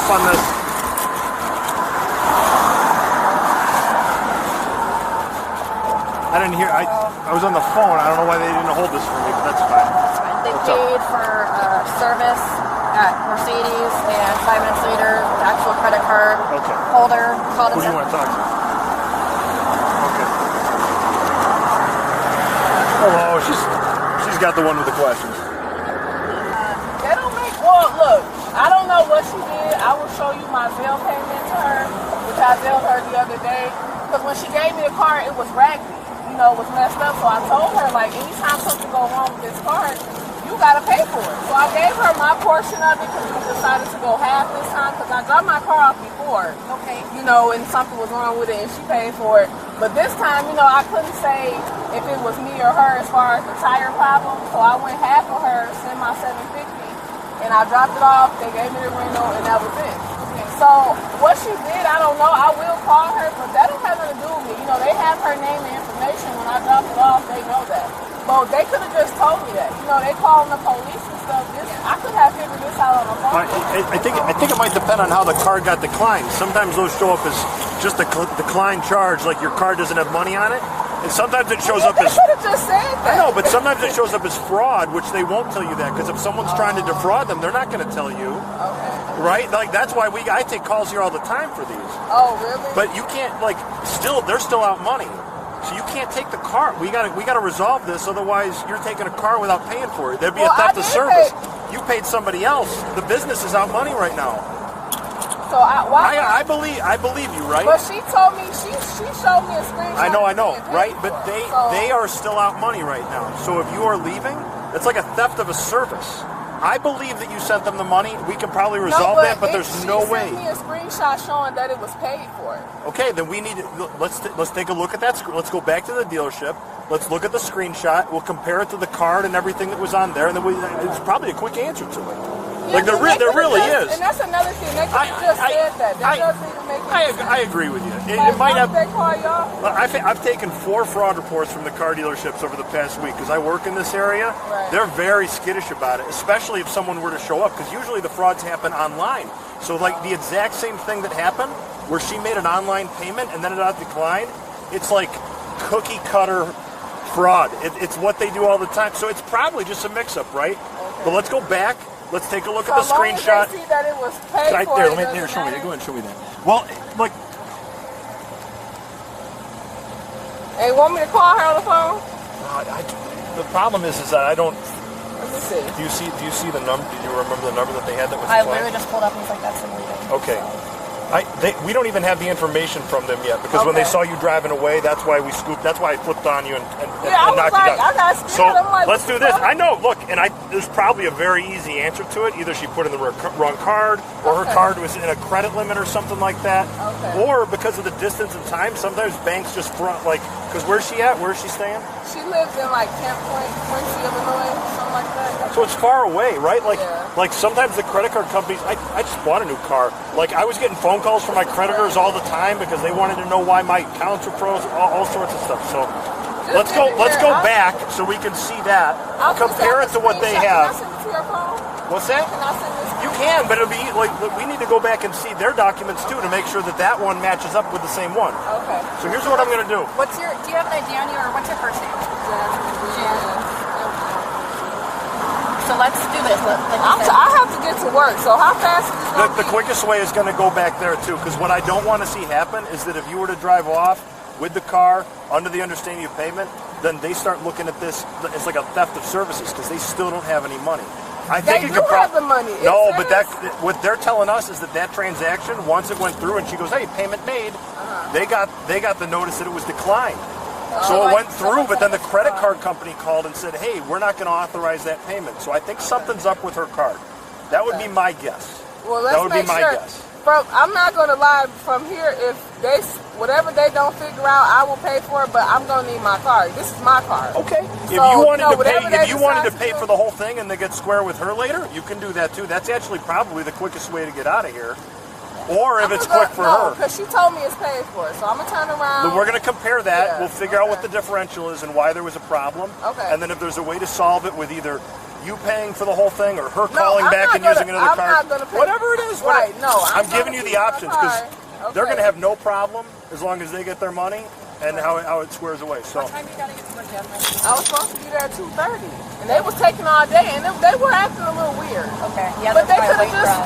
on this. I didn't hear. I was on the phone. I don't know why they didn't hold this for me, but that's fine. They paid for service at Mercedes, and 5 minutes later, the actual credit card holder called us. Who do you want to talk to? Okay. Hello. She's got the one with the questions. They don't make. Well, look. I don't know what she did. I will show you my Zelle payment to her, which I Zelled her the other day. Because when she gave me the card, it was raggedy. It was messed up, so I told her, like, anytime something go wrong with this card, you gotta pay for it. So I gave her my portion of it because we decided to go half this time because I dropped my car off before. Okay. And something was wrong with it and she paid for it. But this time, I couldn't say if it was me or her as far as the tire problem, so I went half of her, sent my $750, and I dropped it off, they gave me the rental, and that was it. So what she did, I don't know. I will call her, but that don't have nothing to do with me. They have her name and information. When I dropped it off, they know that. But they could have just told me that. They calling the police and stuff. I could have figured this out on the phone. I think it might depend on how the card got declined. Sometimes those show up as just a declined charge, like your card doesn't have money on it. And sometimes it shows up as... They could have just said that. I know, but sometimes it shows up as fraud, which they won't tell you that. Because if someone's trying to defraud them, they're not going to tell you. Okay. Right? Like, that's why I take calls here all the time for these. Oh, really? But you can't, they're still out money. So you can't take the car. We gotta resolve this, otherwise you're taking a car without paying for it. There'd be a theft of service. You paid somebody else. The business is out money right now. So I believe you, right? But she told me, she showed me a screenshot. I know, right? But they are still out money right now. So if you are leaving, it's like a theft of a service. I believe that you sent them the money. We can probably resolve that, but there's no way. She sent me a screenshot showing that it was paid for. Okay, then we need to, let's take a look at that. Let's go back to the dealership. Let's look at the screenshot. We'll compare it to the card and everything that was on there, and then it's probably a quick answer to it. Yeah, there really is. And that's another thing. They could have just said that. That doesn't even make any sense. I agree with you. It might have. They call y'all? I've taken 4 fraud reports from the car dealerships over the past week because I work in this area. Right. They're very skittish about it, especially if someone were to show up, because usually the frauds happen online. So the exact same thing that happened, where she made an online payment and then it got declined, it's like cookie cutter fraud. It's what they do all the time. So it's probably just a mix-up, right? Okay. But let's go back. Let's take a look at the screenshot. As long as they see that it was paid right for, there. Show me. Go ahead and show me that. Well, look. Hey, want me to call her on the phone? The problem is that I don't. Let me see. Do you see the number? Do you remember the number that they had that was? I literally just pulled up and was like, that's the movie. Okay. We don't even have the information from them yet, because when they saw you driving away, that's why we scooped. That's why I flipped on you and knocked you down. I got scared. So I'm like, let's do this. I know. Look, and there's probably a very easy answer to it. Either she put in the wrong card, or her card was in a credit limit or something like that. Okay. Or because of the distance and time, sometimes banks just front because where's she at? Where's she staying? She lives in Camp Point, Quincy, Illinois, something like that. So it's far away, right? Like sometimes the credit card companies, I just bought a new car. I was getting phone calls from my creditors all the time because they wanted to know why my accounts were frozen, all sorts of stuff. So let's go back so we can see that. Compare it to what they have. Can I send it to your phone? What's that? Can I send this? You can, but it'll be we need to go back and see their documents too to make sure that one matches up with the same one. Okay. So here's what I'm going to do. Do you have an idea on you, or what's your first name? Jen. So let's do this. I have to get to work, so how fast is this? The quickest way is going to go back there too, because what I don't want to see happen is that if you were to drive off with the car under the understanding of payment, then they start looking at this. It's like a theft of services because they still don't have any money. I think they do have the money. No, but what they're telling us is that transaction, once it went through and she goes, "Hey, payment made," they got the notice that it was declined. So it went through, but then the credit card company called and said, "Hey, we're not going to authorize that payment." So I think something's up with her card. That would be my guess. Well, let's that would make be my sure. guess. I'm not going to lie. From here, if whatever they don't figure out, I will pay for it. But I'm going to need my card. This is my card. Okay. So, if you wanted to to pay for the whole thing and then get square with her later, you can do that too. That's actually probably the quickest way to get out of here. Or if it's quick for her. Because she told me it's paid for, so I'm going to turn around. But we're going to compare that. Yeah, We'll figure out what the differential is and why there was a problem. Okay. And then if there's a way to solve it with either you paying for the whole thing, or her calling back and using another card. Whatever it is, right? No, I'm giving you the options because they're going to have no problem as long as they get their money and how it squares away. So. What time you gotta get to work, Jasmine? I was supposed to be there at 2:30, and they was taking all day, and they were acting a little weird. Okay, yeah, but they could have just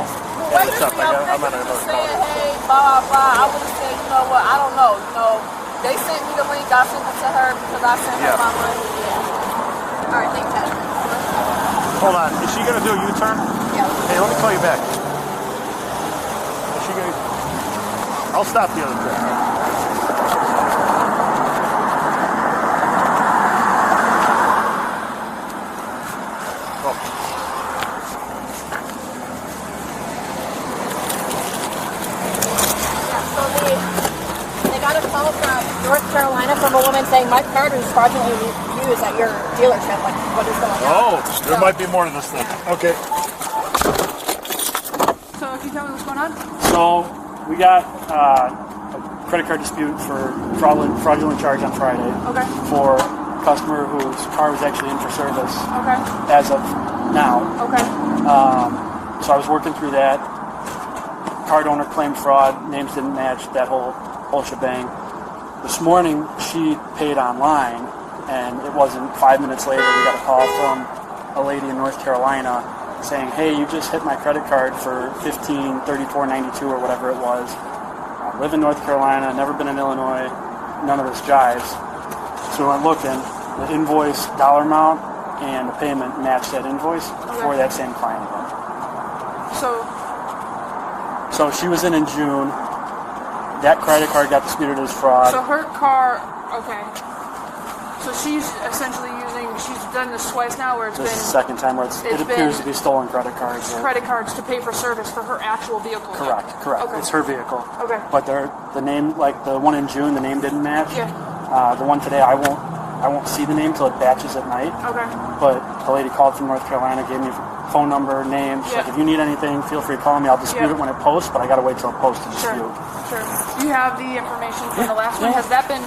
waited for me. I'm just saying, hey, blah blah blah. I would have said, you know what? I don't know. You know, they sent me the link. I sent it to her because I sent her my money. Yeah. All right, thanks, Jasmine. Hold on. Is she gonna do a U-turn? Yeah. Hey, let me call you back. Is she gonna? I'll stop the other truck. North Carolina from a woman saying my card was fraudulently used at your dealership. Like, what is going on? Oh, there might be more to this thing. Okay. So, can you tell me what's going on? So, we got a credit card dispute for fraudulent charge on Friday. Okay. For a customer whose car was actually in for service. Okay. As of now. Okay. So I was working through that. Card owner claimed fraud. Names didn't match. That whole shebang. This morning, she paid online, and it wasn't 5 minutes later, we got a call from a lady in North Carolina saying, hey, you just hit my credit card for $15.34.92 or whatever it was. I live in North Carolina, never been in Illinois, none of this jives. So I went looking, the invoice dollar amount and the payment matched that invoice for that same client again. So she was in June. That credit card got disputed as fraud. So her car, okay. So she's essentially she's done this twice now where it's this been... is the second time where it appears to be stolen credit cards. Credit cards to pay for service for her actual vehicle. Correct. Okay. It's her vehicle. Okay. But the name, like the one in June, the name didn't match. Yeah. The one today, I won't see the name till it batches at night. Okay. But the lady called from North Carolina, gave me phone number, name. She's like, if you need anything, feel free to call me. I'll dispute it when it posts, but I got to wait till it posts to dispute. Sure. Do you have the information from the last one? Has that been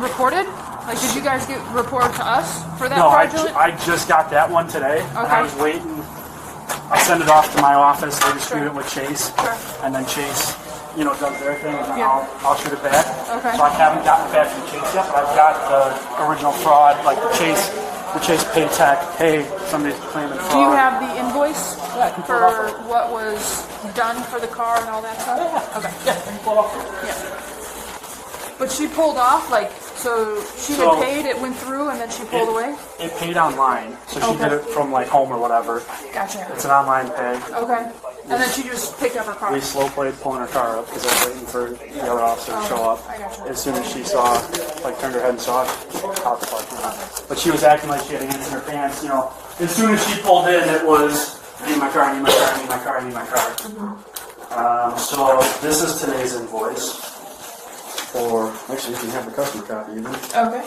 reported? Like, did you guys get reported to us for that fraudulent? No, I just got that one today. Okay. And I was waiting. I send it off to my office. They distribute it with Chase. Sure. And then Chase, does their thing, and then I'll shoot it back. Okay. So I haven't gotten it back from Chase yet, but I've got the original fraud, like the Chase Paytech. Hey, somebody's claiming fraud. Do you have the invoice for what was done for the car and all that stuff? Yeah. Okay. Yeah. Yeah. But she pulled off, so she had paid, it went through, and then she pulled away? It paid online, so she did it from home or whatever. Gotcha. It's an online pay. Okay. And then she just picked up her car. We slow played pulling her car up because I was waiting for the other officer to show up. I gotcha. As soon as she saw, turned her head and saw it, out the parking lot. But she was acting like she had hands in her pants. As soon as she pulled in, it was, I need my car, I need my car, I need my car, I need my car. Mm-hmm. So this is today's invoice. Or actually, you can have the customer copy even. Okay.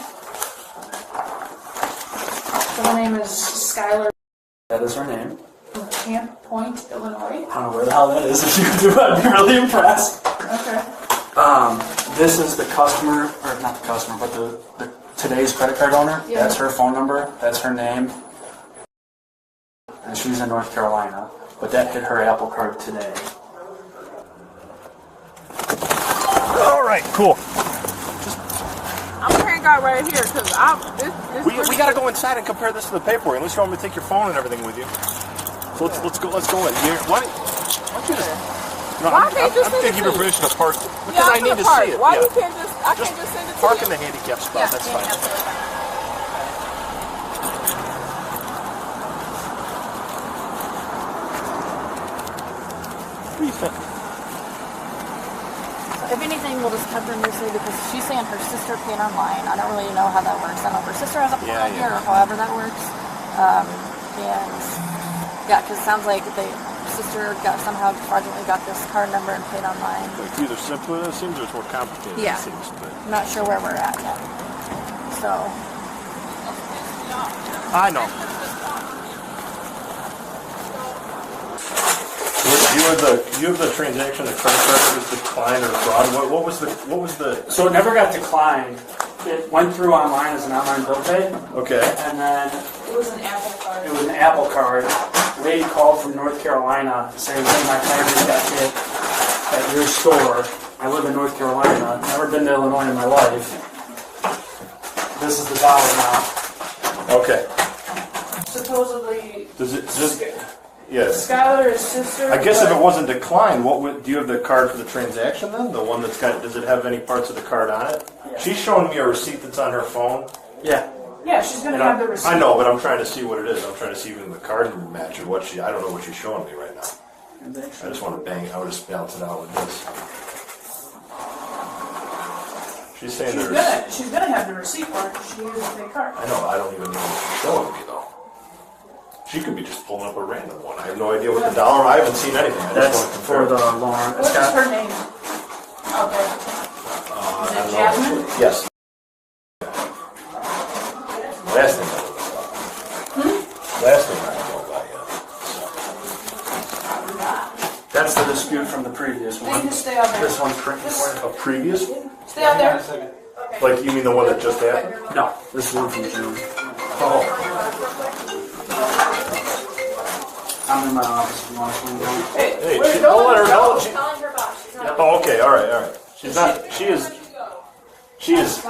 So the name is Skylar. That is her name. From Camp Point, Illinois. I don't know where the hell that is. If you could do it, I'd be really impressed. Okay. This is the customer, or not the customer, but the today's credit card owner. Yeah. That's her phone number. That's her name. And she's in North Carolina. But that hit her Apple Card today. All right, cool. I'm paying God right here because We got to go inside and compare this to the paperwork. Unless you want me to take your phone and everything with you. So let's go in. Why don't you just? No, Why can't you I'm send going to it give to you me? permission to park because I need to see it. Why Yeah. you can't just? I can't just send it to Park you. in the handicap spot. Yeah, That's fine. absolutely fine. What do you think? If anything, we'll just cut them loosely because she's saying her sister paid online. I don't really know how that works. I don't know if her sister has a phone here or however that works. Because it sounds like the sister somehow fraudulently got this card number and paid online. It's either simpler than it seems or it's more complicated Yeah. than it seems. But I'm not sure where we're at yet. So, I know. You have the transaction, the credit card was declined or fraud. What was the? So it never got declined. It went through online as an online bill pay, Okay. and then It was an Apple card. it was an Apple card. A lady called from North Carolina saying, "Hey, my tires got hit at your store. I live in North Carolina. Never been to Illinois in my life. This is the dollar amount." Okay. Supposedly, Does it just? Yes. Skylar is sister. I guess if but it wasn't declined, what would do you have the card for the transaction then? The one that's got? Does it have any parts of the card on it? Yeah. She's showing me a receipt that's on her phone. Yeah. Yeah, she's gonna And have the receipt. I know, but I'm trying to see what it is. I'm trying to see even the card match or what she. I don't know what she's showing me right now. I just want to bang. I would just balance it out with this. She's saying there's. She's gonna have the receipt for it. She uses a fake card. I know. I don't even know what she's showing me though. She could be just pulling up a random one. I have no idea what the dollar. I haven't seen anything. I That's just want to for confirm. the loan. What's her name? Okay. Is it Jasmine? Yes. Last thing I know about. Last thing I know about you. That's the dispute from the previous They one. can stay out there. This one's printed for A previous? Stay out there. Like you mean the one that just happened? you. No, this is one from June. Oh. I'm in my office if you want to swing down. Hey, Where's don't let her Dolan? know. She, Calling her boss. She's not. oh, okay. All right. All right. She's not. She is. She is.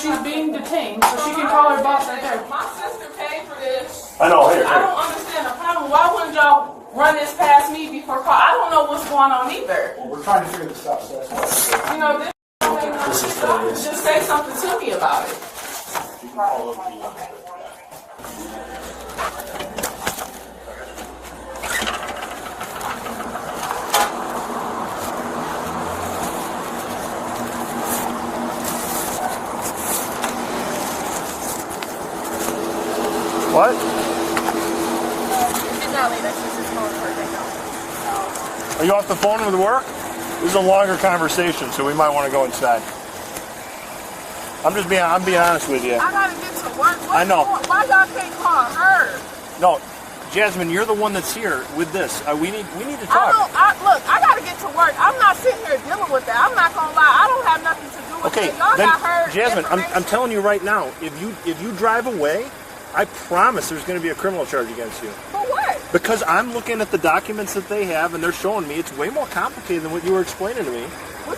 She's being detained, so she can call her boss right there. My sister paid for this. I know. Here. I don't understand the problem. Why wouldn't y'all run this past me before call? I don't know what's going on either. Well, we're trying to figure this out, so that's why. You know, This is today's. just say something to me about it. What? She's not leaving. She's just calling for it right now. Are you off the phone with work? This is a longer conversation, so we might want to go inside. I'm being honest with you. I gotta get to work. I know. Why y'all can't call her? No, Jasmine, you're the one that's here with this. We need to I talk. look, I gotta get to work. I'm not sitting here dealing with that. I'm not gonna lie. I don't have nothing to do with Okay, it. Y'all then, got her. Jasmine, I'm information. telling you right now, if you drive away, I promise there's going to be a criminal charge against you. For what? Because I'm looking at the documents that they have, and they're showing me it's way more complicated than what you were explaining to me.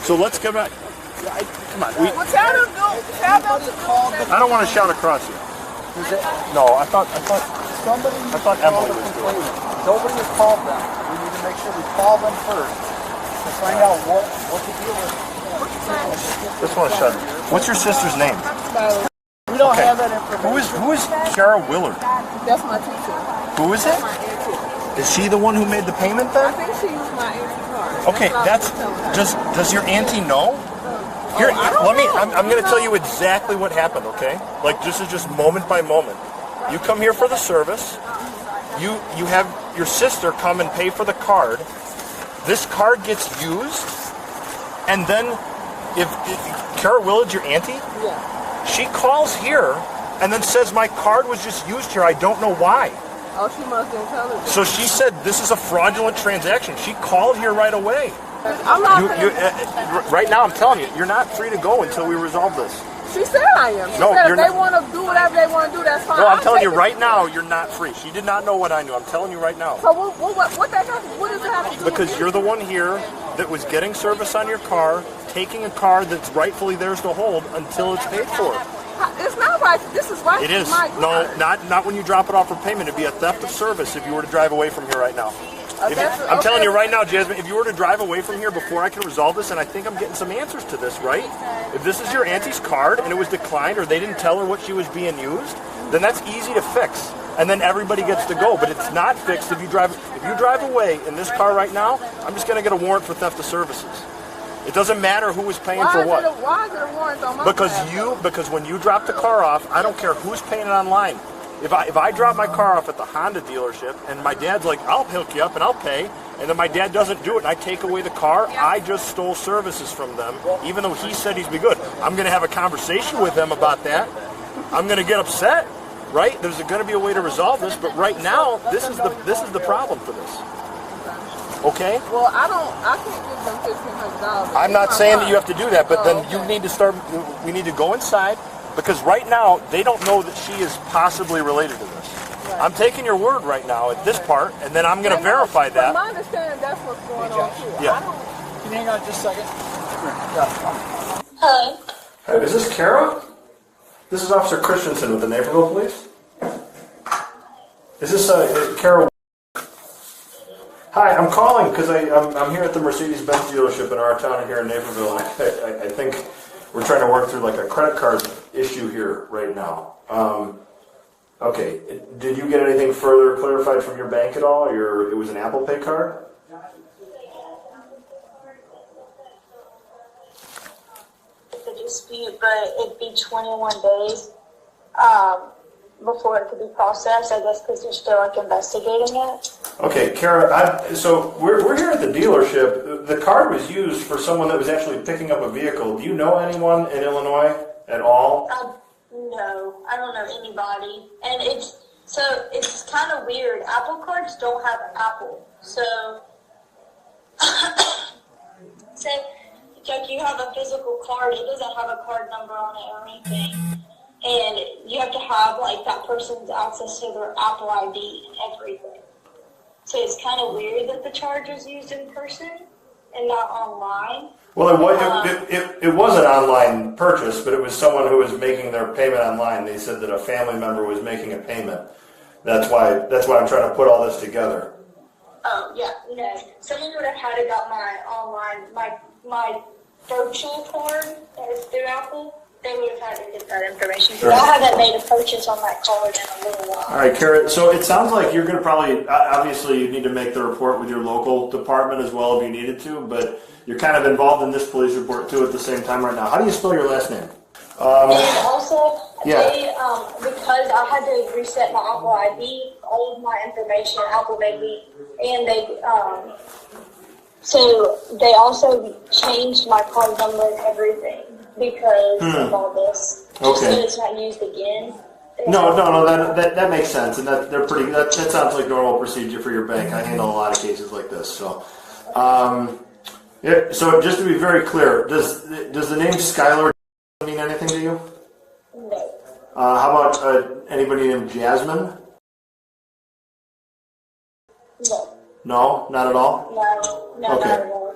So let's go back. Come on. Well, tell them to do that. I don't want to shout across you. No, I thought Somebody Emily called a was doing it. complaint. Nobody has called them. We need to make sure we call them first to find out what the deal is. Just want to shut it. What's your sister's name? We don't Okay. have that information. Who is Kara Willard? That's my teacher. Who is it? My auntie. Is she the one who made the payment then? I think she used my auntie card. Okay, That's what I was telling her. does your auntie know? Here, I'm going to tell you exactly what happened, okay? Like, this is just moment by moment. You come here for the service. You have your sister come and pay for the card. This card gets used, and then if Kara Willard, your auntie, Yeah. she calls here and then says my card was just used here. I don't know why. Oh, she must have told her. So she said this is a fraudulent transaction. She called here right away. I'm not. Right now, I'm telling you, you're not free to go until we resolve this. She said I am. She No, said you're if they not. want to do whatever they want to do, that's fine. No, I'm I'll telling you take it. right now, you're not free. She did not know what I knew. I'm telling you right now. So what that got? What does it have to do? Because with you're the one here that was getting service on your car, taking a car that's rightfully theirs to hold until it's paid for. It's not right. This is right. It is. My No, card. not when you drop it off for payment. It'd be a theft of service if you were to drive away from here right now. I'm telling you right now, Jasmine, if you were to drive away from here before I can resolve this, and I think I'm getting some answers to this, right? If this is your auntie's card and it was declined or they didn't tell her what she was being used, then that's easy to fix. And then everybody gets to go. But it's not fixed if you drive away in this car right now, I'm just going to get a warrant for theft of services. It doesn't matter who was paying for what. Why is there a warrant on my Because when you drop the car off, I don't care who's paying it online. If I drop my car off at the Honda dealership and my dad's like, I'll hook you up and I'll pay, and then my dad doesn't do it and I take away the car, I just stole services from them, even though he said he'd be good. I'm going to have a conversation with them about that. I'm going to get upset, right? There's going to be a way to resolve this, but right now, this is the problem for this. Okay? Well, I can't give them $1,500. I'm not saying that you have to do that, but then you need to we need to go inside. Because right now, they don't know that she is possibly related to this. Right. I'm taking your word right now at this part, and then I'm going to verify that. My understanding, that's what's going on too. Yeah. Can you hang on just a second? Hello. Hey, is this Kara? This is Officer Christensen with the Naperville Police. Is this Kara? Hi, I'm calling because I'm here at the Mercedes-Benz dealership in our town here in Naperville, and I think we're trying to work through like a credit card issue here right now. Okay, did you get anything further clarified from your bank at all? It was an Apple Pay card? The dispute, but it'd be 21 days before it could be processed, I guess, because they're still like investigating it. Okay, Kara, so we're here at the dealership. The card was used for someone that was actually picking up a vehicle. Do you know anyone in Illinois at all? No, I don't know anybody. And it's kind of weird. Apple cards don't have Apple. So, like you have a physical card, it doesn't have a card number on it or anything. And you have to have like that person's access to their Apple ID and everything. So it's kind of weird that the charge is used in person and not online. Well, it was an online purchase, but it was someone who was making their payment online. They said that a family member was making a payment. That's why I'm trying to put all this together. Oh yeah, no. Someone would have had it got my online my virtual card that is through Apple. They would have had to get that information. Sure. I haven't made a purchase on that card in a little while. All right, Kara. So it sounds like you're going to probably, obviously, you need to make the report with your local department as well if you needed to, but you're kind of involved in this police report too at the same time right now. How do you spell your last name? And also, yeah. they, because I had to reset my Apple ID, all of my information, Apple made me, and so they also changed my card number and everything. Because of all this, just so it's not used again. No, that makes sense, and that sounds like normal procedure for your bank. I handle a lot of cases like this, so. So just to be very clear, does the name Skylar mean anything to you? No. How about anybody named Jasmine? No. No, not at all. No, okay. not at all.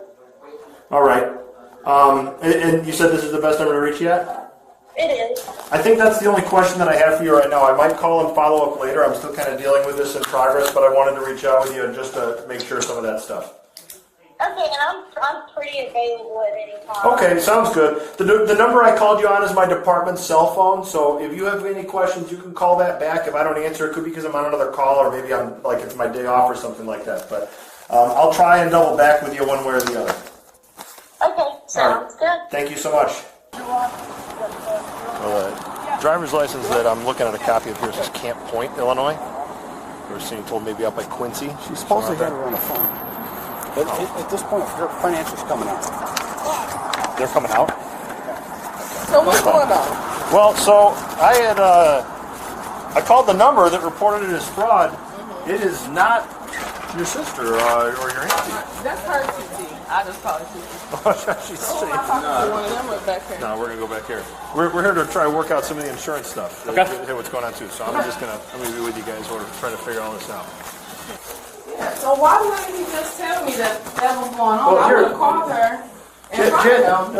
All right. And you said this is the best number to reach yet? It is. I think that's the only question that I have for you right now. I might call and follow up later. I'm still kind of dealing with this in progress, but I wanted to reach out with you just to make sure some of that stuff. Okay, and I'm pretty available at any time. Okay, sounds good. The number I called you on is my department's cell phone, so if you have any questions, you can call that back. If I don't answer, it could be because I'm on another call, or maybe I'm like it's my day off or something like that. But I'll try and double back with you one way or the other. Okay, sounds good. Thank you so much. Driver's license that I'm looking at a copy of here is Camp Point, Illinois. You were seeing told maybe up by Quincy. She's supposedly had her on the phone. But at this point, her financials coming out. They're coming out? So what's going on? Well, so I called the number that reported it as fraud. Mm-hmm. It is not your sister or your auntie. That's her TT. I just call it TT. She's Who am I talking to? One of them or back here? No, we're gonna go back here. We're here to try to work out some of the insurance stuff. Okay. Hear what's going on too. So I'm gonna be with you guys. We're trying to figure all this out. Yeah. So why wouldn't he just tell me that was going on? I would have called her.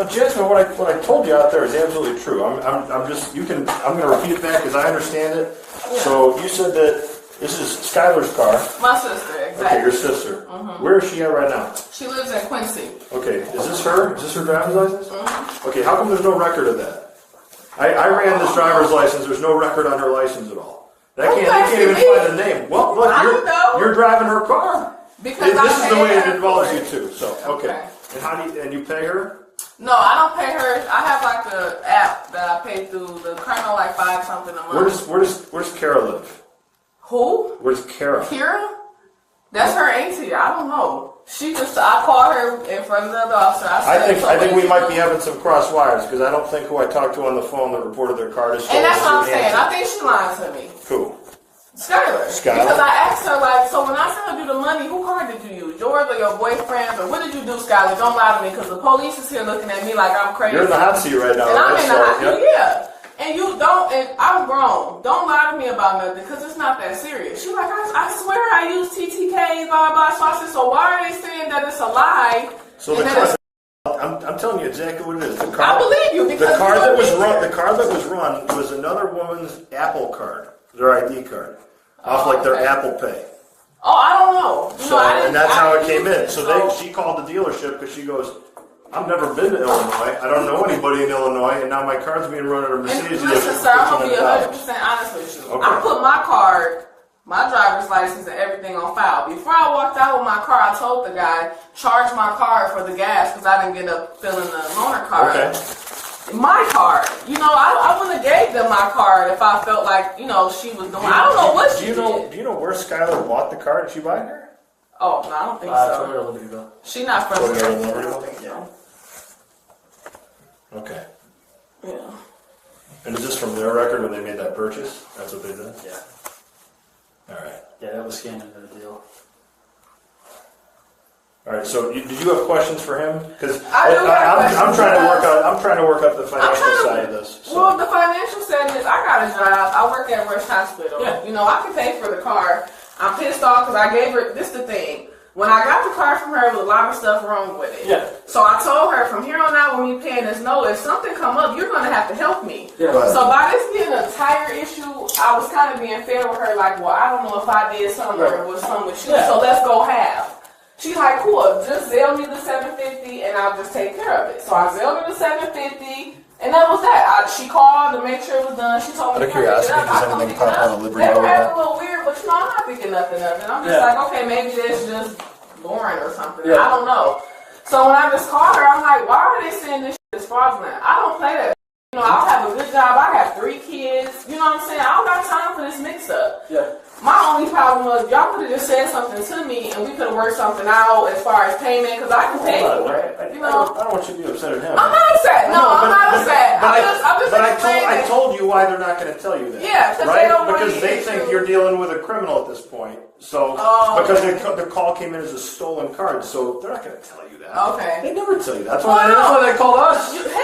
Jasmine, what I told you out there is absolutely true. I'm gonna repeat it back as I understand it. Yeah. So you said that this is Skylar's car. My sister, exactly. Okay, your sister. Mm-hmm. Where is she at right now? She lives in Quincy. Okay, is this her? Is this her driver's license? Mm-hmm. Okay, how come there's no record of that? I ran this driver's license. There's no record on her license at all. They can't even find the name. Well, look, you're driving her car. Because this is the way it involves you too. So okay. And you pay her? No, I don't pay her. I have like an app that I pay through the Colonel, like $5 something a month. Where does Kara live? Who? Where's Kara? Kira? That's her auntie. I don't know. I called her in front of the other officer. I think we might be having some cross wires because I don't think who I talked to on the phone that reported their card is. And that's what I'm saying. I think she lied to me. Who? Skylar. Because I asked her, like, so when I sent you the money, who card did you use? Yours or your boyfriend's? Or what did you do, Skylar? Don't lie to me because the police is here looking at me like I'm crazy. You're in the hot seat right now. And I'm in the hot seat, yeah. And you don't, and I'm grown. Don't lie to me about nothing because it's not that serious. She's like, I swear I use TTK, blah, blah, blah. So I said, so why are they saying that it's a lie? So the car, I'm telling you exactly what it is. The car, I believe you because the car that was run was another woman's Apple card, their ID card, off like their Apple Pay. Oh, I don't know. So, and that's how it came in. So she called the dealership because she goes, I've never been to Illinois. I don't know anybody in Illinois, and now my card's being run under Mercedes. And listen, sir, I'm going to be 100% honest with you. Okay. I put my card, my driver's license, and everything on file. Before I walked out with my car, I told the guy, charge my card for the gas because I didn't get up filling the loaner card. Okay. My card. You know, I wouldn't have gave them my card if I felt like, you know, she was doing. I don't know what she did. Do you know where Skylar bought the card? Did she buy it here? Oh, no, I don't think so. She's not from here. I don't think so. Okay. Yeah. And is this from their record when they made that purchase? That's what they did? Yeah. All right. Yeah, that was scanned into the deal. All right. So, did you have questions for him? Because I'm trying to work up the financial side of this. So. Well, the financial side is I got a job. I work at Rush Hospital. Yeah. You know, I can pay for the car. I'm pissed off because I gave her. This the thing. When I got the car from her, there was a lot of stuff wrong with it. Yeah. So I told her, from here on out, when we paying this note, if something come up, you're going to have to help me. Yeah. So by this being a tire issue, I was kind of being fair with her, like, well, I don't know if I did something or it was something with you, so let's go half. She's like, cool, just Zelle me the $750 and I'll just take care of it. So I Zelled her the $750 and that was that. She called to make sure it was done. She told me to pick it up. I come pick it up. They were acting a little weird, but you know, I'm not thinking nothing of it. I'm just like, okay, maybe that's just boring or something. I don't know. So when I just called her, I'm like, why are they saying this shit is fraudulent? I don't play that. You know, I'll have a good job. I have 3 kids. You know what I'm saying? I don't got time for this mix up. Yeah. My only problem was y'all could have just said something to me and we could have worked something out as far as payment because I can pay for it. You know? I don't want you to be upset at him. I'm not upset. No, I'm not upset. I told you why they're not going to tell you that. Yeah, right? Because they think you're dealing with a criminal at this point. So because the call came in as a stolen card, so they're not going to tell you that. Okay. They never tell you that. That's why they called us. Hell yeah,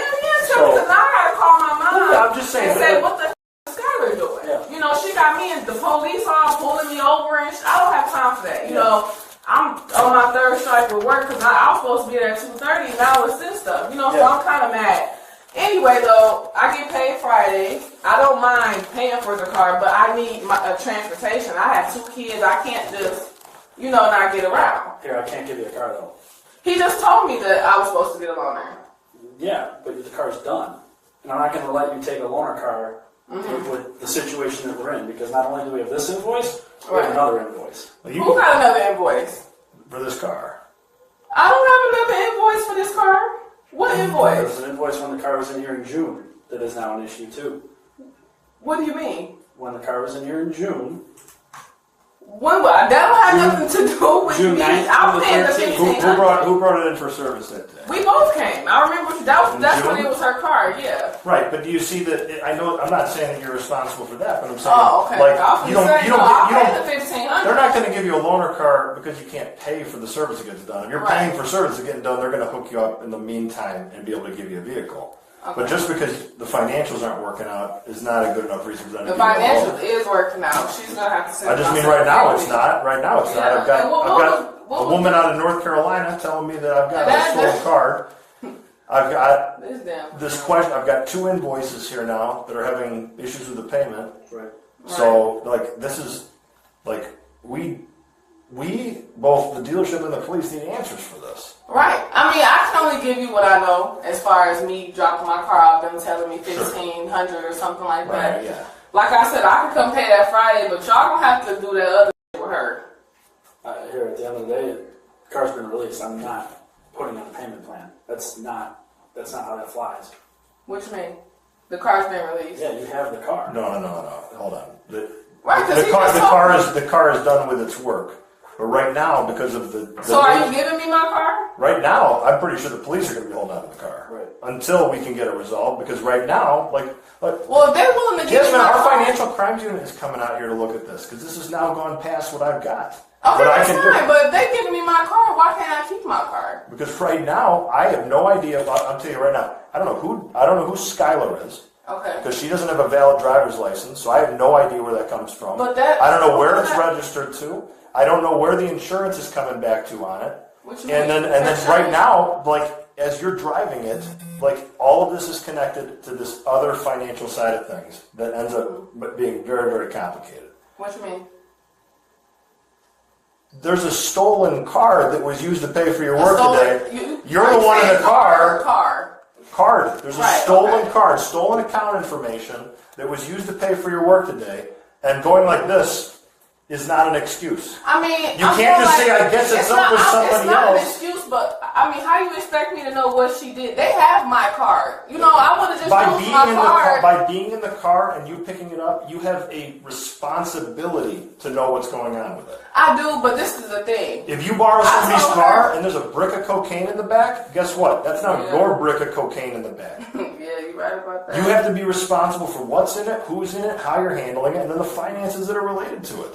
because now I got to call my mom. Yeah, I'm just saying. And say, what the Skylar doing? Yeah. You know, she got me and the police all pulling me over and I don't have time for that. You know, I'm on my 3rd strike with work because I was supposed to be there at 2:30 and now it's this stuff. You know, so I'm kind of mad. Anyway, though, I get paid Friday. I don't mind paying for the car, but I need transportation. I have 2 kids. I can't just, you know, not get around. Here, I can't give you a car, though. He just told me that I was supposed to get a loaner. Yeah, but the car's done. And I'm not going to let you take a loaner car with the situation that we're in, because not only do we have this invoice, we have another invoice. Who got another invoice? For this car. I don't have another invoice for this car. What invoice? There was an invoice when the car was in here in June that is now an issue, too. What do you mean? When the car was in here in June. That don't have nothing to do with June me. 9th, I'm paying the $1,500. Who brought it in for service that day? We both came. I remember that's when it was her car. Yeah. Right, but do you see that? I know I'm not saying that you're responsible for that, but I'm saying okay. like you don't pay the $1,500. They're not going to give you a loaner car because you can't pay for the service that gets done. If you're paying for service to get done, they're going to hook you up in the meantime and be able to give you a vehicle. Okay. But just because the financials aren't working out is not a good enough reason for them to give you a loan. The financials is working out. She's going to have to send I just mean right now it's not. Right now it's not. I've got a woman out of North Carolina telling me that I've got a stolen card. I've got this question. I've got 2 invoices here now that are having issues with the payment. Right. So like this is like we both the dealership and the police need answers for this. Right. I mean, I can only give you what I know as far as me dropping my car off, them telling me $1,500 or something like that. Right, yeah. Like I said, I can come pay that Friday, but y'all gonna have to do that other shit with her. Here, at the end of the day, the car's been released. I'm not putting on a payment plan. That's not how that flies. What you mean? The car's been released? Yeah, you have the car. No. Hold on. The car is done with its work. But right now, because of the so are you giving me my car? Right now, I'm pretty sure the police are going to be holding on to the car. Right. Until we can get it resolved. Because right now, well, if they're willing to give me my our car, financial crimes unit is coming out here to look at this. Because this has now gone past what I've got. Okay, that's fine. But if they're giving me my car, why can't I keep my car? Because right now, I have no idea. I'll tell you right now. I don't know who Skylar is. Okay. Because she doesn't have a valid driver's license, so I have no idea where that comes from. But that, I don't know where it's registered to. I don't know where the insurance is coming back to on it. And then right now, like, as you're driving it, like, all of this is connected to this other financial side of things that ends up being very, very complicated. What you mean? There's a stolen card that was used to pay for your work today. You're the one in the car. Card. There's a stolen card, stolen account information that was used to pay for your work today, and going like this is not an excuse. I mean, you can't just say, I guess it's up with somebody else. It's not an excuse, but I mean, how you expect me to know what she did? They have my card. You know, I would have just used my card. By being in the car and you picking it up, you have a responsibility to know what's going on with it. I do, but this is the thing. If you borrow somebody's car and there's a brick of cocaine in the back, guess what? That's not your brick of cocaine in the back. Yeah, you're right about that. You have to be responsible for what's in it, who's in it, how you're handling it, and then the finances that are related to it.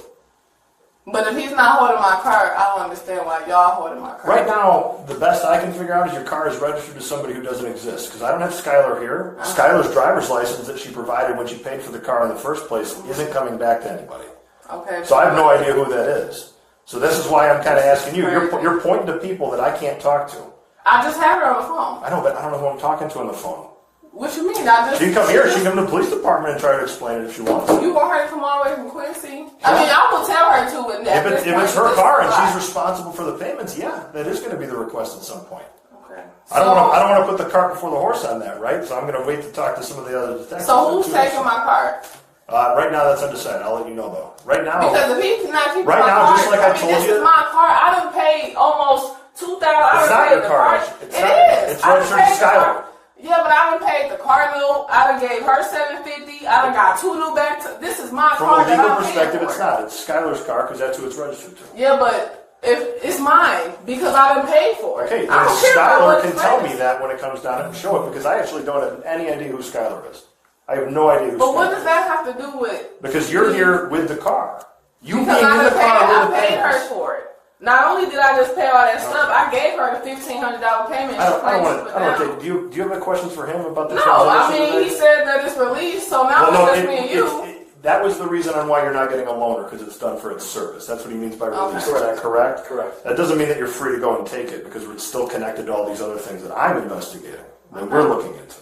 But if he's not holding my car, I don't understand why y'all holding my car. Right now, the best I can figure out is your car is registered to somebody who doesn't exist. Because I don't have Skylar here. Skylar's driver's license that she provided when she paid for the car in the first place isn't coming back to anybody. Okay. So I have no idea who that is. So this is why I'm kind of asking you. You're pointing to people that I can't talk to. I just have her on the phone. I know, but I don't know who I'm talking to on the phone. What you mean? She can come here. She can come to the police department and try to explain it if she wants. You want her to come all the way from Quincy? I mean, I will tell her to. If it's her car and she's responsible for the payments, yeah, that is going to be the request at some point. Okay. I don't want to put the cart before the horse on that, right? So I'm going to wait to talk to some of the other detectives. So who's taking my cart? Right now, that's undecided. I'll let you know though. Right now, because if he's not keeping right my now, cart, just like I told this you, is my car. I done paid almost $2,000. It's not your car. It is. It's registered to Skylar. Yeah, but I done paid the car note. I done gave her $750. I done got 2 new back. This is my car. From a legal perspective, it's not. It's Skylar's car because that's who it's registered to. Yeah, but if it's mine because I done paid for it. Okay, then Skylar can tell me that when it comes down and show it because I actually don't have any idea who Skylar is. I have no idea who Skylar is. But what does that have to do with? Because you're here with the car. You being in the car I with the paid her for it. Not only did I just pay all that stuff, I gave her the $1,500 payment. I don't want to. Do you have any questions for him about this? No, I mean, he said that it's released, so now it's just me and you. That was the reason on why you're not getting a loaner, because it's done for its service. That's what he means by release. Okay. Is that correct? Correct. That doesn't mean that you're free to go and take it, because it's still connected to all these other things that I'm investigating, that we're looking into.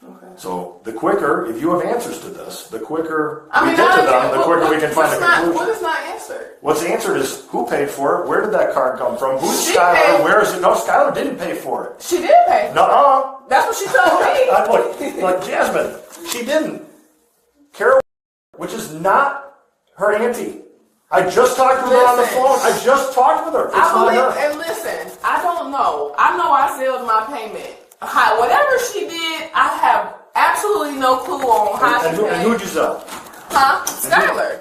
Okay. So the quicker, if you have answers to this, the quicker we get to them, the quicker we can find a conclusion. What is not answered? What's answered is who paid for it, where did that card come from, who's Skylar, where is it? No, Skylar didn't pay for it. She did pay for it. Nuh-uh. That's what she told me. Like Jasmine, she didn't. Carol, which is not her auntie. I just talked with her on the phone. I just talked with her. It's not her. And listen, I don't know. I know I sealed my payment. Whatever she did, I have absolutely no clue on how she paid. And who'd you sell? Huh? Skylar.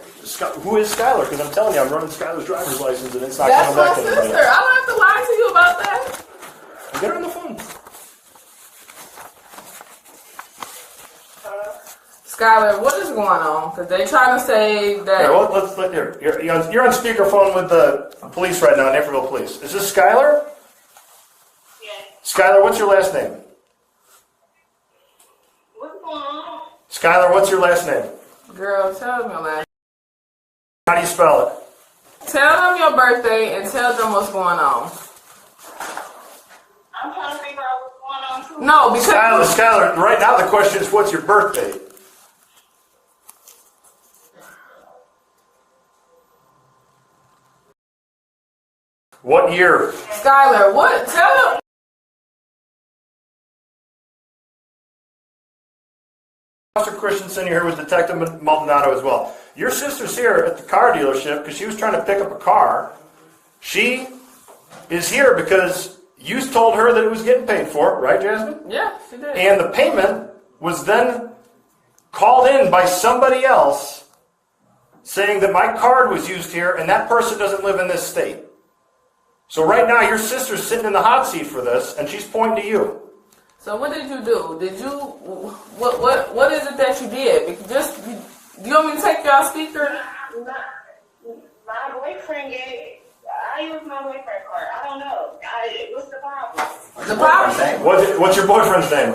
Who is Skylar? Because I'm telling you, I'm running Skylar's driver's license and it's not coming back to me. That's my sister. I don't have to lie to you about that. Get her on the phone. Skylar, what is going on? Because they're trying to say that... Here, well, you're on speakerphone with the police right now, Naperville Police. Is this Skylar? Skylar, what's your last name? What's going on? Skylar, what's your last name? Girl, tell them your last name. How do you spell it? Tell them your birthday and tell them what's going on. I'm trying to figure out what's going on too. No, because... Skylar, right now the question is, what's your birthday? What year? Skylar, what? Tell them... Officer Christensen, you're here with Detective Maldonado as well. Your sister's here at the car dealership because she was trying to pick up a car. She is here because you told her that it was getting paid for, right, Jasmine? Yeah, she did. And the payment was then called in by somebody else saying that my card was used here and that person doesn't live in this state. So right now your sister's sitting in the hot seat for this and she's pointing to you. So what did you do? What is it that you did? Do you want me to take your speaker? My boyfriend I use my boyfriend card. I don't know. What's the problem? The problem? What's your boyfriend's name?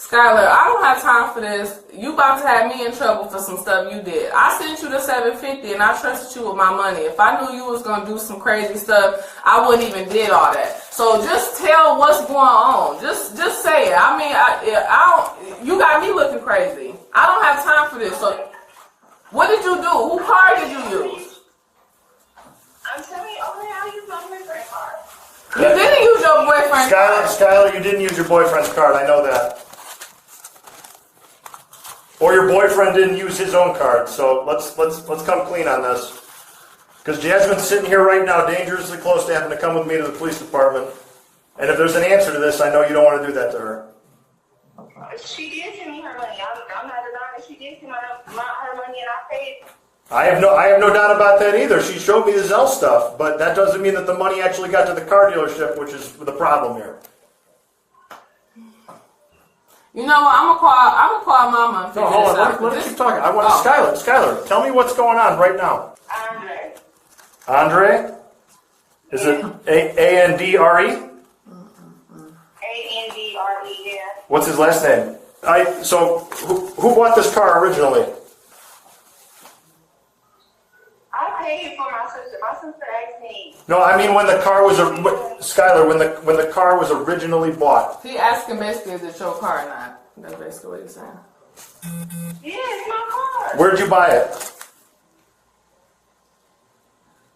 Skylar, I don't have time for this. You about to have me in trouble for some stuff you did. I sent you the $750 and I trusted you with my money. If I knew you was gonna do some crazy stuff, I wouldn't even did all that. So just tell what's going on. Just say it. I mean, I don't. You got me looking crazy. I don't have time for this. So what did you do? Who card did you use? I'm telling you, only I use my boyfriend's card. You didn't use your boyfriend's card. Skylar, you didn't use your boyfriend's card. I know that. Or your boyfriend didn't use his own card. So let's come clean on this. Because Jasmine's sitting here right now, dangerously close to having to come with me to the police department. And if there's an answer to this, I know you don't want to do that to her. She did send me her money. I'm not denying it. She did send her money, and I paid. I have no doubt about that either. She showed me the Zelle stuff, but that doesn't mean that the money actually got to the car dealership, which is the problem here. You know what? I'm gonna call Mama. No, hold on. Let me keep talking. I want to Skylar, tell me what's going on right now. Andre? Is it Andre? Andre, yeah. What's his last name? So who bought this car originally? I paid for my sister. My sister asked me. No, I mean when the car was Skylar, when the car was originally bought. He asking basically, is it your car or not? That's basically what he's saying. Yeah, it's my car. Where'd you buy it?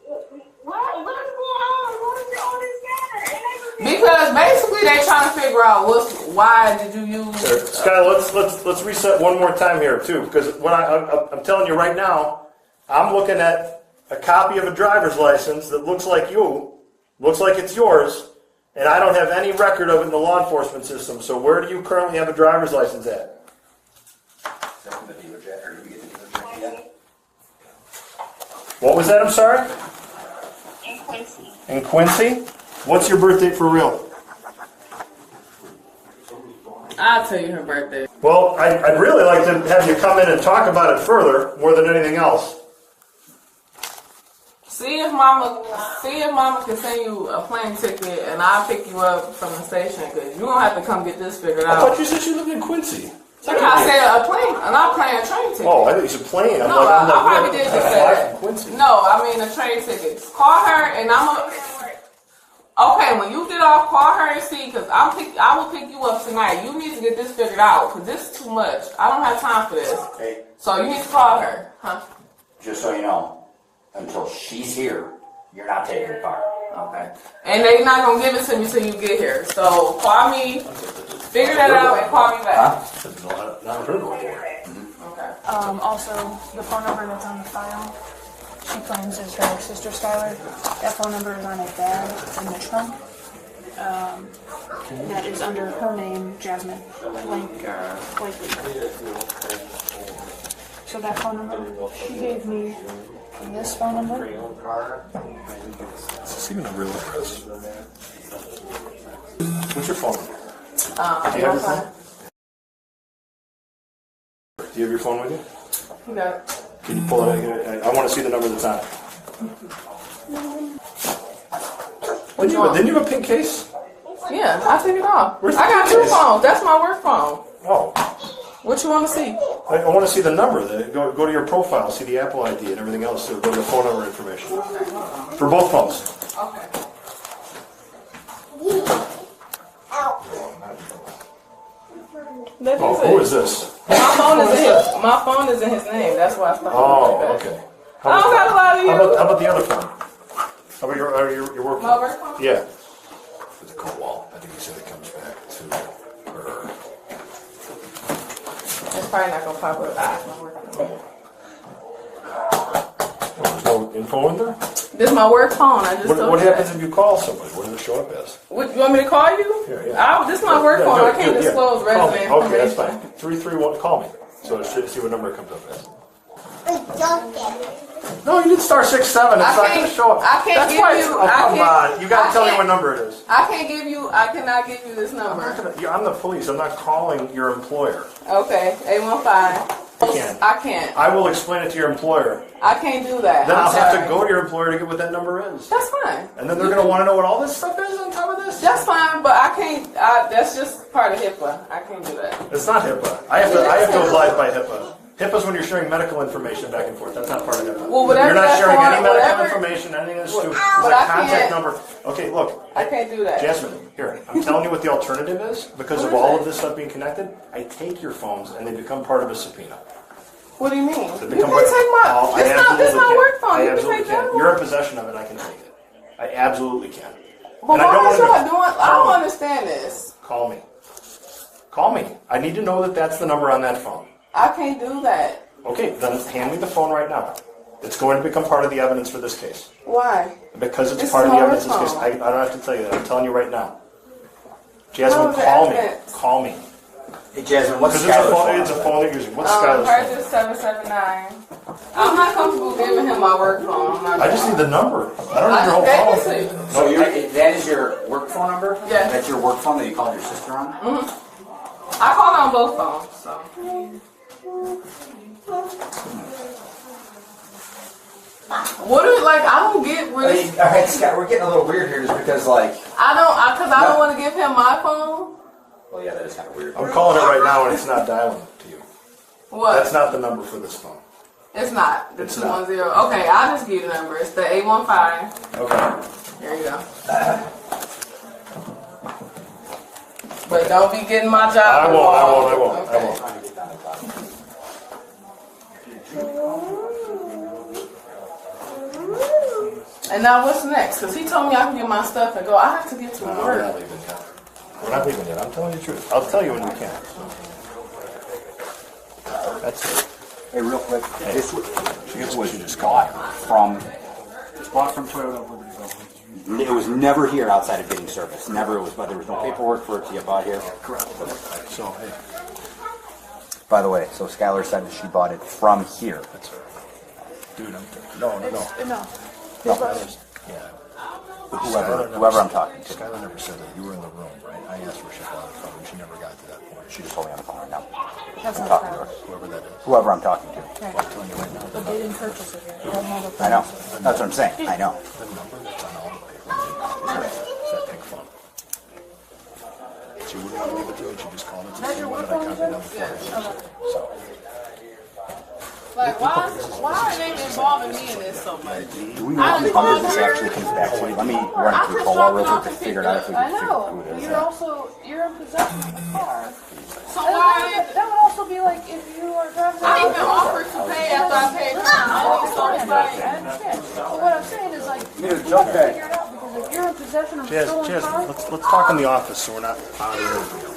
What is going on? What is all this matter? Because basically they trying to figure out why did you use. Skylar, let's reset one more time here too, because when I'm telling you right now, I'm looking at a copy of a driver's license that looks like it's yours, and I don't have any record of it in the law enforcement system. So where do you currently have a driver's license at? What was that? I'm sorry? In Quincy. In Quincy? What's your birth date for real? I'll tell you her birthday. Well, I'd really like to have you come in and talk about it further, more than anything else. See if Mama can send you a plane ticket, and I'll pick you up from the station, because you don't have to come get this figured out. I thought you said you lived in Quincy. I said a plane, not a train ticket. Oh, I think you said plane. No, I probably did just say that. Quincy. No, I mean a train ticket. Call her, and okay, when you get off, call her and see, because I will pick you up tonight. You need to get this figured out, because this is too much. I don't have time for this. Hey. So you need to call her. Huh? Just so you know, until she's here, you're not taking the car. Okay. And they're not going to give it to me till you get here. So call me, figure that out, and call me back. Okay. Also, the phone number that's on the file, she claims is her sister Skylar. That phone number is on a bag in the trunk. That is under her name, Jasmine Blakely. So that phone number, she gave me this phone number. Is this even a real address? What's your phone number? Do you have your phone? Do you have your phone with you? You got it. Can you pull it out? I want to see the number that's on it. Didn't you have a pink case? Yeah, I took it off. Where's I got the two case? phones. That's my work phone. Oh. What you want to see? I want to see the number. Go to your profile, see the Apple ID and everything else. So go to the phone number information. For both phones. Okay. Who is this? My phone is in his name. That's why I started. Oh, okay. I don't got a lot of you. How about the other phone? How about your work phone? My work phone? Yeah. It's a call. I think he said it comes back to her. It's probably not gonna pop up. My work phone. There's no info in there? This is my work phone. I just What happens if you call somebody? What does it show up as? What, you want me to call you? Yeah. This is my work phone. I can't disclose resident information. Okay, that's fine. 331. Call me. So see what number it comes up as. No, you did star 67. It's not going to show up. I can't give you. Come on. You got to tell me what number it is. I cannot give you this number. I'm the police. I'm not calling your employer. Okay, 815. I can't. I will explain it to your employer. I can't do that. Then I'll have to go to your employer to get what that number is. That's fine. And then they're going to want to know what all this stuff is on top of this? That's fine, but I can't. That's just part of HIPAA. I can't do that. It's not HIPAA. I have to abide by HIPAA. HIPAA's when you're sharing medical information back and forth. That's not part of HIPAA. Well, whatever. You're not sharing any medical whatever, information, anything that's true. But It's a I contact can't- number. Okay, look. I can't do that. Jasmine, here. I'm telling you what the alternative is. Because of all of this stuff being connected, I take your phones and they become part of a subpoena. What do you mean? They You can't become take my. Oh, I This absolutely my can. work phone. I You can absolutely take that can. one. You're in possession of it. I can take it. I absolutely can. But And I don't why is wanna- y'all doing? I don't understand this. Call me. Call me. I need to know that that's the number on that phone. I can't do that. Okay, then hand me the phone right now. It's going to become part of the evidence for this case. Why? Because it's It's part of the my evidence of this phone. case. I don't have to tell you that. I'm telling you right now. Jasmine, No, the call me. evidence. Call me. Hey, Jasmine, what's Because Skylar's phone? it's a phone that you're using. What's Skylar's Hers phone? is 779. I'm not comfortable giving him my work phone. I'm not I just need the number. I don't need your I whole gave it phone. to you. So that is your work phone number? Yeah. That's your work phone that you called your sister on? I called on both phones, so. What is like? I don't get All really. right, Scott, we're getting a little weird here just because, like... I don't want to give him my phone. Well, yeah, that is kind of weird. I'm calling it right now and it's not dialing to you. What? That's not the number for this phone. It's not the It's 210. Okay, I'll just give you the number. It's the 815. Okay. There you go. But don't be getting my job. I won't. And now what's next? Because he told me I can get my stuff and go. I have to get to We're work. not leaving yet. We're not leaving yet. I'm telling you the truth. I'll tell you when we can. That's it. Hey, real quick, this was just bought from... It's bought from Toyota Libertyville. It was never here outside of getting service. Never. It was, but there was no paperwork for it to get bought here. Correct. So, hey. By the way, so Skylar said that she bought it from here. That's right. Dude, no. No. Yeah. Whoever I'm talking to. Skylar never said that. You were in the room, right? I asked where she bought it from, and she never got to that point. She just told me on the phone right now. That's I'm not talking to her. Whoever that is. Whoever I'm talking to. Okay. I'm telling you right now. But they didn't purchase it yet. They don't have a I know. purchase. That's what I'm saying. I know. The number that's on all the paper is that pink phone. She wouldn't want to give it to you, and she just called it to see what I copied on the phone. So, Like, why are they involving me in this so much? Do we know how many hundred this actually comes back to? Let me run it through Colo real quick to figure it out if we I can figure know. out who it is. You're in possession of the car. So And why? that would also be like if you are driving. I even offered to pay after I paid her. I understand. But what I'm saying is like you have to figure it out because if you're in possession of a stolen car. let's talk in the office so we're not out of here.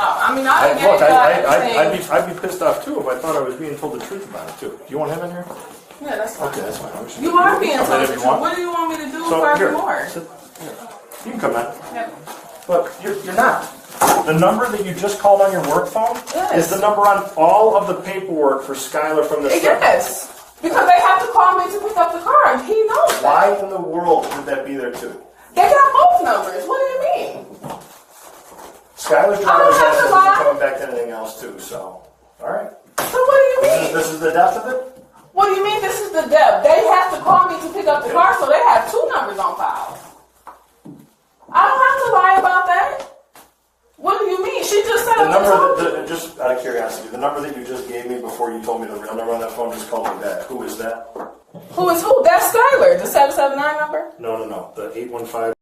I mean, I didn't Look, get it. I'd be pissed off too if I thought I was being told the truth about it too. Do you want him in here? Yeah, that's fine. Okay, that's fine. You are being Come in told if the you truth. want. What do you want me to do So for here, more? here. You can come in. Yeah. Look, you're not. The number that you just called on your work phone Yes. is the number on all of the paperwork for Skylar from the start. Yes, because they have to call me to pick up the car, and he knows that. Why in the world would that be there too? They got both numbers. What do you mean? Skylar's I don't driver's have to license lie. isn't coming back to anything else too, so. Alright. So what do you mean? This is the depth of it? What do you mean this is the depth? They have to call me to pick up the car, so they have two numbers on file. I don't have to lie about that. What do you mean? She just said The I'm number, just out of curiosity, the number that you just gave me before you told me the real number on that phone just called me back. Who is that? Who is who? That's Skylar, the 779 number? No. The 815,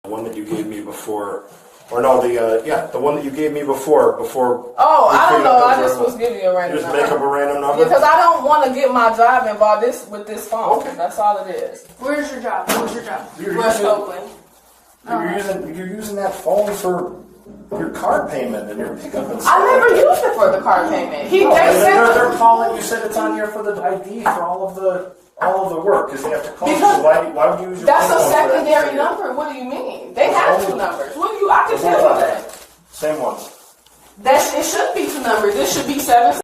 the one that you gave me before. Or no, the one that you gave me before. Oh, I don't know. I just was giving you a You random just number. make up a random number? Because I don't want to get my job involved with this phone. Okay. That's all it is. Where's your job? Where's your job? West Oakland. You're using that phone for your car payment and your pickup and stuff. I never used it for the car payment. No, They said they're calling. You said it's on here for the ID for all of the work because they have to call you. Because So why would you use your that's phone a for that? secondary number. What do you mean? They have two numbers. What do you? I can tell you that. Same ones. It should be two numbers. This should be 7.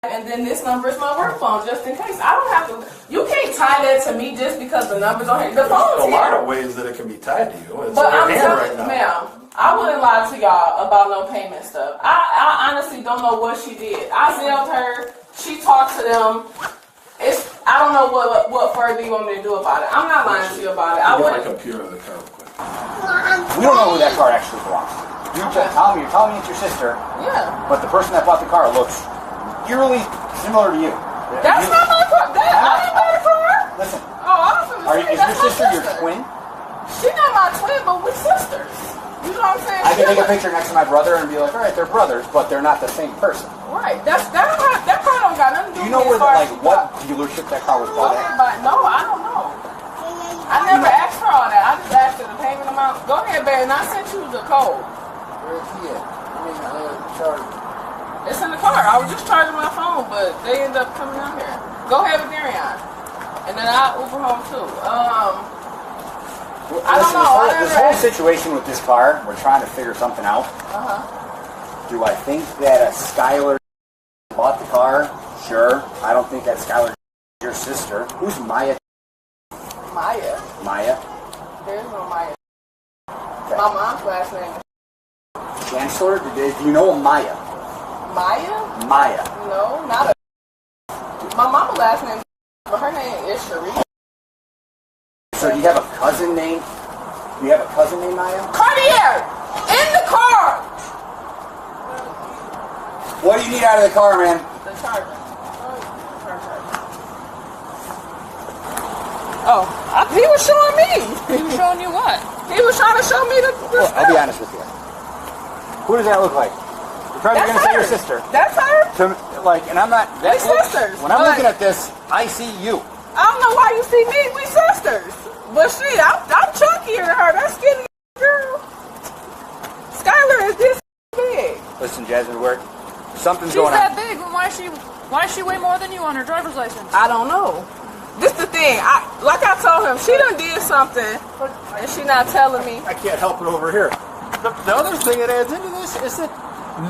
And then this number is my work phone, just in case. I don't have to. You can't tie that to me just because the number's on here. The phone's There's a lot here. of ways that it can be tied to you. It's But in your I'm hand telling right you, now. ma'am, I wouldn't lie to y'all about no payment stuff. I honestly don't know what she did. I Zelled her. She talked to them. It's I don't know what further you want me to do about it. I'm not lying to you about it. I Get my wouldn't. computer on the car real quick. We don't know who that car actually belongs to. You're telling me it's your sister, Yeah. but the person that bought the car looks eerily similar to you. That's not my car. I didn't buy the car. Listen, Oh, I was gonna say is that's your my sister your twin? She's not my twin, but we're sisters. You know what I'm saying? I can take a picture next to my brother and be like, all right, they're brothers, but they're not the same person. Right. That car don't got nothing to do Do you with know me where as far as what dealership that car was bought at? But no, I don't know. I never asked for all that. I just asked for the payment amount. Go ahead, baby, and I sent you the code. Where's he at? I mean, charger. It's in the car. I was just charging my phone, but they ended up coming out here. Go ahead with Darian. And then I'll Uber home too. I don't know. This whole situation with this car, we're trying to figure something out. Do I think that Skylar bought the car? Sure. I don't think that Skylar is your sister. Who's Maya? Maya. Maya? There's no Maya. Okay. My mom's last name is Chancellor? Do you know Maya? Maya? Maya. No, not a. My mama's last name, but her name is Cherie. So do you have a cousin named? Do you have a cousin named Maya? Cartier! In the car! What do you need out of the car, man? The charger. Oh, he was showing me. He was showing you what? He was trying to show me the Well, I'll be stuff. honest with you. Who does that look like? You're probably going to say your sister. That's her? And I'm not. We sisters. When I'm looking at this, I see you. I don't know why you see me. We sisters. But shit, I'm chunkier than her. That skinny girl. Skylar is this big. Listen, Jasmine, something's She's going that on. big. Why does she weigh more than you on her driver's license? I don't know. This the thing. Like I told him, she done did something, and she not telling me. I can't help it over here. The other thing that adds into this is that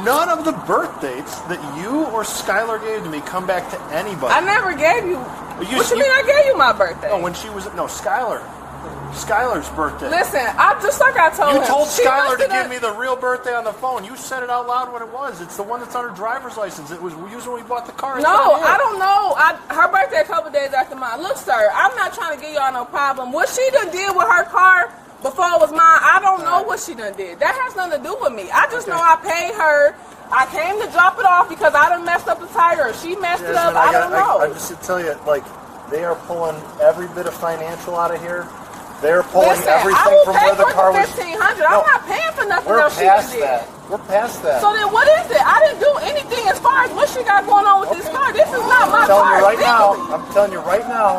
none of the birth dates that you or Skylar gave to me come back to anybody. I never gave you. What you mean I gave you my birthday? No, when she was Skylar's birthday. Listen, just like I told him. You told she Skylar to must have give me the real birthday on the phone. You said it out loud what it was. It's the one that's on her driver's license. It was used when we bought the car. It's No, not it. I don't know. Her birthday a couple days after mine. Look, sir, I'm not trying to give y'all no problem. What she done did with her car before it was mine, I don't know what she done did. That has nothing to do with me. I just know I paid her. I came to drop it off because I done messed up the tire. Or she messed it up. I don't know. I just to tell you, they are pulling every bit of financial out of here. They're pulling everything from where the car was. $1,500. I'm not paying for nothing We're else she past did. that. We're past that. So then what is it? I didn't do anything as far as what she got going on with this car. This is not my car. I'm telling you right now,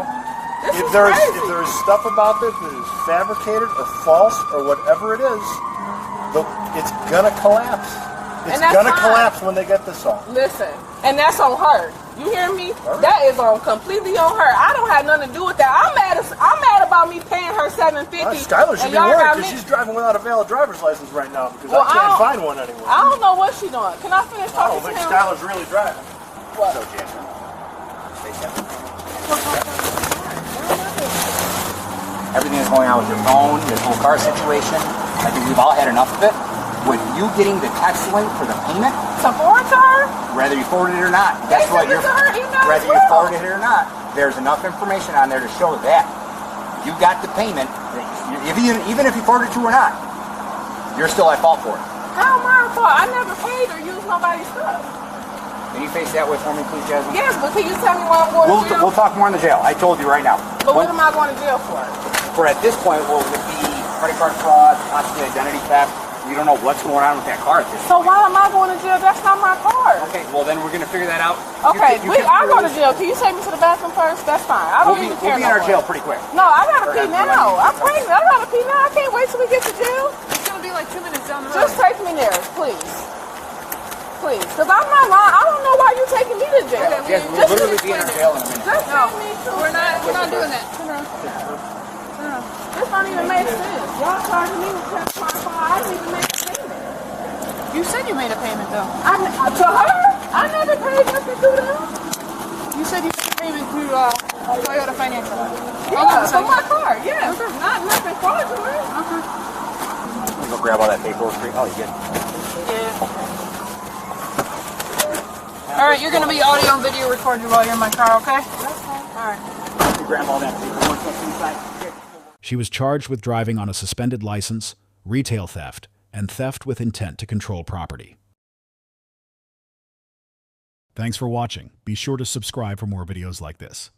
This if is there crazy. is stuff about this that is fabricated or false or whatever it is, it's gonna collapse. It's gonna collapse when they get this off. Listen, and that's on her. You hear me? That is completely on her. I don't have nothing to do with that. I'm mad about me paying her $750. Skylar should be worried because she's driving without a valid driver's license right now because I can't find one anywhere. I don't know what she's doing. Can I finish I talking don't think to him? Skylar's really driving. What? So, Jasmine, stay separate. Everything that's going on with your phone, this whole car situation, I think we've all had enough of it. With you getting the text link for the payment, to forward to her? whether you forwarded it or not, guess what? Whether you forwarded it or not, there's enough information on there to show that you got the payment. Even if you forwarded it to her or not, you're still at fault for it. How am I at fault? I never paid or used nobody's stuff. Can you face that way for me, please, Jasmine? Yes, but can you tell me why I'm going to jail? We'll talk more in the jail. I told you right now. But what am I going to jail for? For at this point, well, with the credit card fraud, possibly identity theft, you don't know what's going on with that car at this So point. why am I going to jail? That's not my car. Okay, well then we're going to figure that out. Okay, I'll go to jail. Can you take me to the bathroom first? That's fine. I don't even care We'll be in our jail pretty quick. No, I gotta pee now. I'm pregnant. I gotta pee now. I can't wait till we get to jail. It's gonna be like 2 minutes down the road. Just take me there, please. Please. Because I'm not lying. I don't know why you're taking me to jail. Yes, we'll literally be in our jail in a minute. Just take me to We're not doing that. Turn around. This don't even make sense. Y'all charging me with credit card fraud. I didn't even make a payment. You said you made a payment though. To her? I never paid nothing to them. You said you made a payment through Toyota Financial. Yeah, for my car. Yeah, not nothing fraudulent. Let me go grab all that paperwork for you. Oh, you get it. Yeah. All All right, you're going to be audio and video recorded while you're in my car, okay? That's fine. All right. Grab all that paperwork that's inside. She was charged with driving on a suspended license, retail theft, and theft with intent to control property. Thanks for watching. Be sure to subscribe for more videos like this.